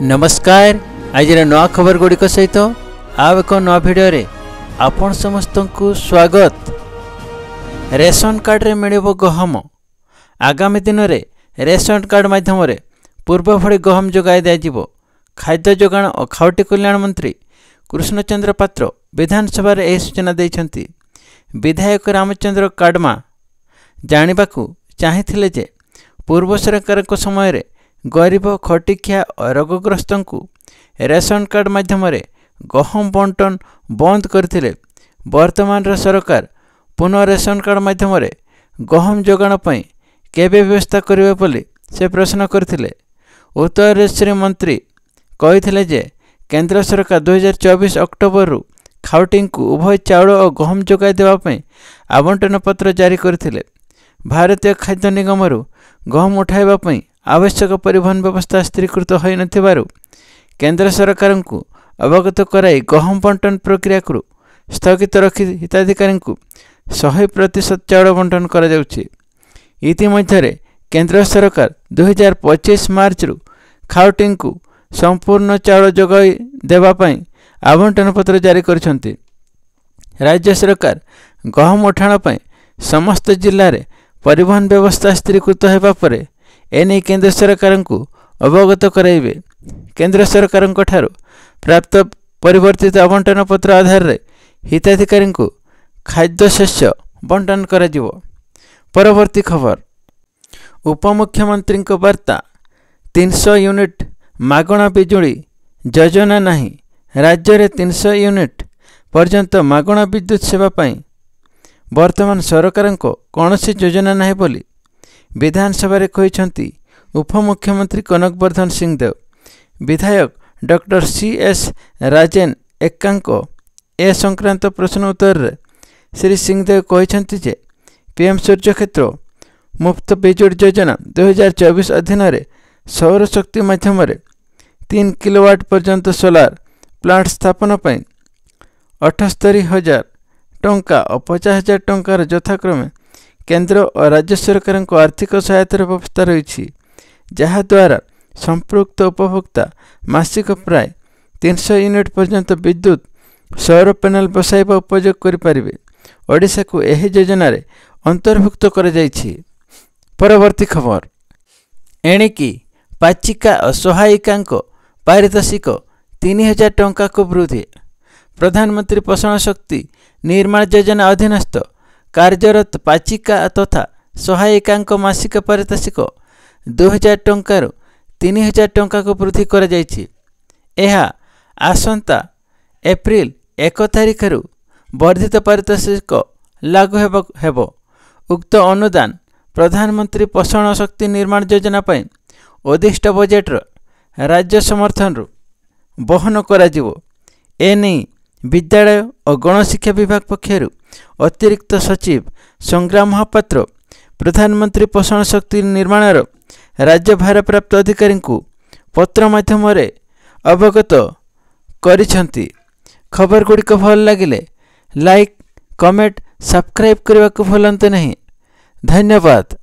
नमस्कार। आज नवा खबर गुड़िक सहित आउ एक नवा भिडियो रे आपण समस्त को स्वागत। रेशन कार्ड रे मिलिबो गहम। आगामी दिन में रेशन कार्ड माध्यम पूर्व भली गहम जोगाई दिज्व। खाद्य जोगाण और खाउटी कल्याण मंत्री कृष्णचंद्र पात्र विधानसभा यह सूचना देइछंती। विधायक रामचंद्र काडमा जानिबाकू चाहिथिले जे पूर्व सरकार को समय रे गरीब खटिखिया और रोगग्रस्त को रेशन कार्ड माध्यम गहम बंटन बंद करथिले। वर्तमान सरकार पुनः रेशन कार्ड माध्यम गहम जोगाण पई केबे व्यवस्था करिवे बोली से प्रश्न करथिले। उत्तर श्री मंत्री कहिथिले जे केंद्र सरकार 2024 अक्टोबर रु खाउटी को उभय चाउल और गहम जोगाई देवा पई आवंटन पत्र जारी करथिले। भारतीय खाद्य निगम रु गहम उठाइबा पई आवश्यक परिवहन व्यवस्था स्थिरीकृत होई नथिबारु केंद्र सरकार को अवगत कराई गहम बंटन प्रक्रिया को स्थगित रखी हिताधिकारी को 100% चाउल बंटन करा जाउछि। इतिमध्य केंद्र सरकार 2025 मार्च रु खाउटी को संपूर्ण चाउल जोगाई देवा पई आवंटन पत्र जारी करछंती। राज्य सरकार गहम उठाण पई समस्त जिल्ला रे परिवहन व्यवस्था स्थिरीकृत हेबा परे एने केंद्र सरकार को अवगत कराइबे। केंद्र सरकार ठारू प्राप्त परिवर्तित आवंटन पत्र आधार रे हिताधिकारी को खाद्य शस्य बंटन करा जिवो। परवर्ती खबर। उपमुख्यमंत्री वार्ता 300 यूनिट मागणा बिजुली योजना नहीं। राज्य में 300 यूनिट पर्यंत मागणा विद्युत सेवा पाई वर्तमान सरकार को कौन सी योजना नहीं बोली विधानसभा कहिछंती उपमुख्यमंत्री कनकवर्धन सिंहदेव। विधायक डॉक्टर सी.एस. राजेन एकांक ए संक्रांत प्रश्न उत्तर रे श्री सिंहदेव कहिछंती जे पीएम सूर्य क्षेत्र मुफ्त बिजुली योजना 2024 अधीन रे सौर शक्ति माध्यम 3 किलोवाट पर्यंत सोलार प्लांट स्थापन पर 78,000 टंका और 50,000 टंकार यथाक्रमे केंद्र और राज्य सरकार को आर्थिक सहायतार व्यवस्था रही, जहाद्वारा संपृक्त उपभोक्ता मासिक प्राय 300 यूनिट पर्यंत विद्युत सौर पैनल बसाइबा उपयोग करें। ओडिशा को यह योजना अंतर्भुक्त कर जाइछि। परवर्ती खबर। एणिकी पाचिका और सहायिका पारितोषिक 3,000 टंका को वृद्धि। प्रधानमंत्री पोषण शक्ति निर्माण योजना अधीनस्थ कार्यरत पाचिका तथा सहायिका मासिक पारितोषिक 2,000 टंकार 3,000 टंका को वृद्धि कर जाइछि। एहा आसंता एप्रिल 1 तारिख रु वर्धित पारितोषिक लागू हेबो। उक्त अनुदान प्रधानमंत्री पोषण शक्ति निर्माण योजना पई उद्दिष्ट बजेट राज्य समर्थन रु बहन करा जिवो। एने विद्यालय और गणशिक्षा विभाग पक्षर अतिरिक्त सचिव संग्राम महापात्र प्रधानमंत्री पोषण शक्ति निर्माण राज्य भारप्राप्त अधिकारी को पत्र माध्यम अवगत करिछंती। खबर गुड़िक भल लगिले लाइक कमेंट सब्सक्राइब करने को भूलंतु नहीं। धन्यवाद।